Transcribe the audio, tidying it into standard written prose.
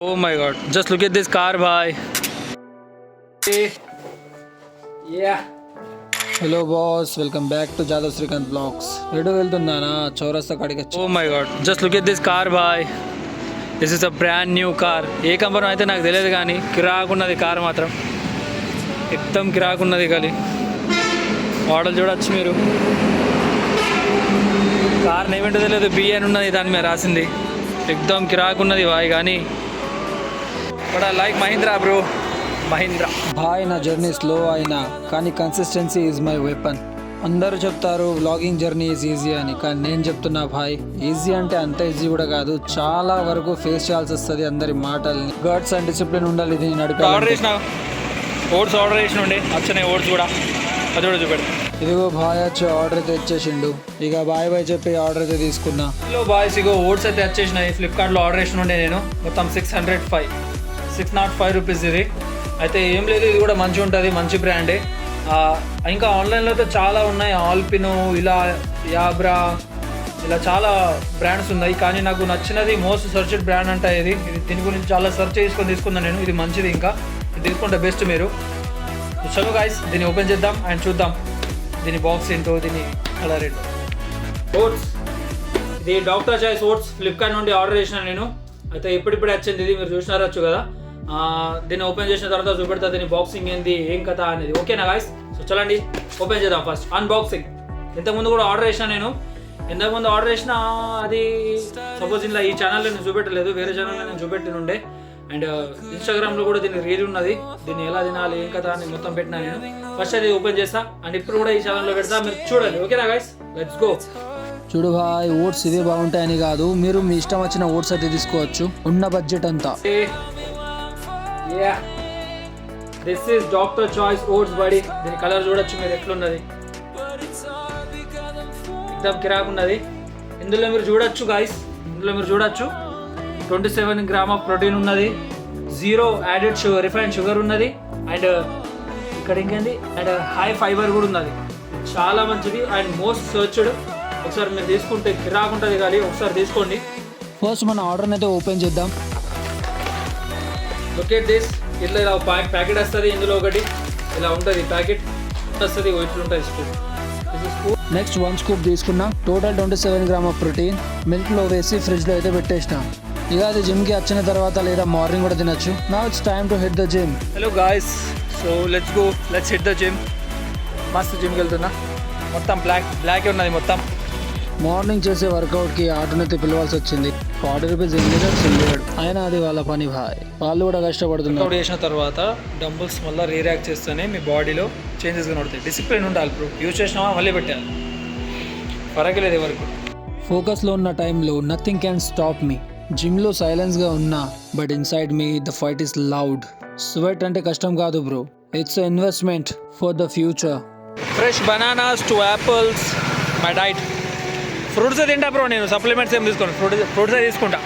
Oh my god, just look at this car, bhai. Yeah. Hello boss, welcome back to Jadhav Srikanth blogs. ఎటు వెళ్తున్నానా? చౌరస్తా కాడికి వచ్చి. Oh my god, just look at this car, bhai. This is a brand new car. A company అయితే నాకు తెలియదు కానీ కిరాకున్నది car మాత్రం ఎక్దమ్ కిరాకున్నది కానీ మోడల్ చూడొచ్చు మీరు. కార్ నేమ్ ఏంటో తెలియదు, బిఎన్ ఉన్నది దాని మీద రాసింది. ఎక్దమ్ కిరాకున్నది బాయ్. కానీ but I like Mahindra bro, Mahindra. భాయ్, నా జర్నీ స్లో అయినా కానీ కన్సిస్టెన్సీ ఈజ్ మై వెపన్. అందరూ చెప్తారు వ్లాగింగ్ జర్నీ ఈజ్ ఈజీ అని, కానీ నేను చెప్తున్నా భాయ్, ఈజీ అంటే అంత ఈజీ కూడా కాదు. చాలా వరకు ఫేస్ చేయాల్సి వస్తుంది అందరి మాటల్ని. గర్డ్స్ అండ్ డిసిప్లిన్ ఉండాలి ఇది నడిపి. ఆర్డర్ చేసిన ఓట్స్ ఆర్డర్ చేసిన ఉండే వచ్చినాయి ఓట్స్ కూడా, అది కూడా చూపెడతా. ఇదిగో భాయ్ వచ్చి ఆర్డర్ అయితే ఇచ్చేసిండు. ఇక బాయ్ బాయ్ చెప్పి ఆర్డర్ అయితే తీసుకున్నా. హలో బాయ్స్, ఇగో ఓట్స్ అయితే వచ్చేసినాయి. ఫ్లిప్కార్ట్లో ఆర్డర్ చేసిన ఉండే నేను. మొత్తం 605 రూపీస్ ఇది. అయితే ఏం లేదు, ఇది కూడా మంచిగా ఉంటుంది, మంచి బ్రాండే. ఇంకా ఆన్లైన్లో అయితే చాలా ఉన్నాయి, ఆల్పినో, ఇలా యాబ్రా, ఇలా చాలా బ్రాండ్స్ ఉన్నాయి. కానీ నాకు నచ్చినది మోస్ట్ సర్చ్డ్ బ్రాండ్ అంటే ఇది. దీని గురించి చాలా సెర్చ్ చేసుకొని తీసుకున్నాను నేను. ఇది మంచిది, ఇంకా ఇది తీసుకుంటే బెస్ట్ మీరు. చలో గాయ్స్, దీన్ని ఓపెన్ చేద్దాం అండ్ చూద్దాం దీని బాక్స్ ఏంటో, దీని కలర్ ఏంటో. ఓట్స్, ఇది డాక్టర్ చాయిస్ ఓట్స్ ఫ్లిప్కార్ట్ నుండి ఆర్డర్ చేసిన నేను. అయితే ఇప్పుడిప్పుడే వచ్చింది ఇది, మీరు చూసినారచ్చు కదా. దీన్ని ఓపెన్ చేసిన తర్వాత చూపెడతా దీని బాక్సింగ్ ఏంది, ఏం కథ అనేది. ఓకేనా గాయ్స్? సో చలండి ఓపెన్ చేద్దాం. First unboxing. ఇంతకుముందు కూడా ఆర్డర్ చేసిన నేను. ఇంతకుముందు ఆర్డర్ చేసిన అది సపోజ్ ఇలా ఈ ఛానల్లో నేను చూపెట్టలేదు, వేరే ఛానల్లో నేను చూపెట్టినుండే. అండ్ ఇన్స్టాగ్రామ్లో కూడా దీని రీల్ ఉన్నది, దీన్ని ఎలా తినాలి ఏం కథ అని మొత్తం పెట్టినా నేను. ఫస్ట్ అది ఓపెన్ చేస్తా అండ్ ఇప్పుడు కూడా ఈ ఛానల్లో పెడతా, మీరు చూడండి. ఓకేనా గాయ్స్? Let's go. చూడు భాయ్, ఓట్స్ ఇవే బాగుంటాయని కాదు, మీరు మీ ఇష్టం వచ్చిన ఓట్స్ అయితే తీసుకోవచ్చు, ఉన్న బడ్జెట్ అంతా. This is doctor choice oats buddy. దీని కలర్ చూడొచ్చు మీరు ఎట్లున్నది, ఎక్దమ్ కిరాక్ ఉన్నది. ఇందులో మీరు చూడొచ్చు గాయస్, ఇందులో మీరు చూడొచ్చు 27 గ్రామ్ ఆఫ్ ప్రోటీన్ ఉన్నది, 0 యాడెడ్ రిఫైన్డ్ షుగర్ ఉన్నది. అండ్ ఇక్కడ ఇంకేంది, అండ్ హై ఫైబర్ కూడా ఉన్నది. చాలా మంచిది అండ్ మోస్ట్ సర్చ్డ్. ఒకసారి మీరు తీసుకుంటే కిరాక్ ఉంటుంది కానీ ఒకసారి తీసుకోండి. ఫస్ట్ మన ఆర్డర్ని అయితే ఓపెన్ చేద్దాం. Look at this. ఇట్లా ఇలా ప్యాకెట్ వస్తుంది, ఇందులో ఒకటి ఇలా ఉంటుంది ప్యాకెట్ వస్తుంది, ఇట్లా ఉంటుంది స్కూప్. నెక్స్ట్ 1 స్కూప్ తీసుకున్నా. Total 27 gram of protein. మిల్క్లో వేసి ఫ్రిడ్జ్లో అయితే పెట్టేసిన. ఇక అది జిమ్కి వచ్చిన తర్వాత లేదా మార్నింగ్ కూడా తినచ్చు. Now it's time to hit the gym. Hello guys, so let's go, let's hit the gym. మస్తు జిమ్కి వెళ్తున్నా, మొత్తం బ్లాక్ ఉన్నది మొత్తం. మార్నింగ్ చేసే వర్కౌట్కి ఆటోనైతే పిలవాల్సి వచ్చింది. 40 రూపీస్ వెళ్ళాడు. అయినా అది వాళ్ళ పని భాయ్, వాళ్ళు కూడా కష్టపడుతున్నారు. వర్కౌట్ చేసిన తర్వాత డంబుల్స్ మళ్ళీ రీయాక్ట్ చేస్తేనే మీ బాడీలో చేంజెస్ కనబడతాయి. డిసిప్లిన్ ఉండాలి బ్రో. యూజ్ చేసినామా మళ్ళీ పెట్టాలి, పరగలేదు ఎవరికి. ఫోకస్లో ఉన్న టైంలో నథింగ్ క్యాన్ స్టాప్ మీ. జిమ్లో సైలెన్స్గా ఉన్నా but inside me the fight is loud. Sweat అంటే కష్టం కాదు bro, it's investment for the future. Fresh bananas to apples my diet. Fruits తింటా బ్రో నేను, సప్లిమెంట్స్ ఏం తీసుకోను, ఫ్రూట్సే తీసుకుంటా.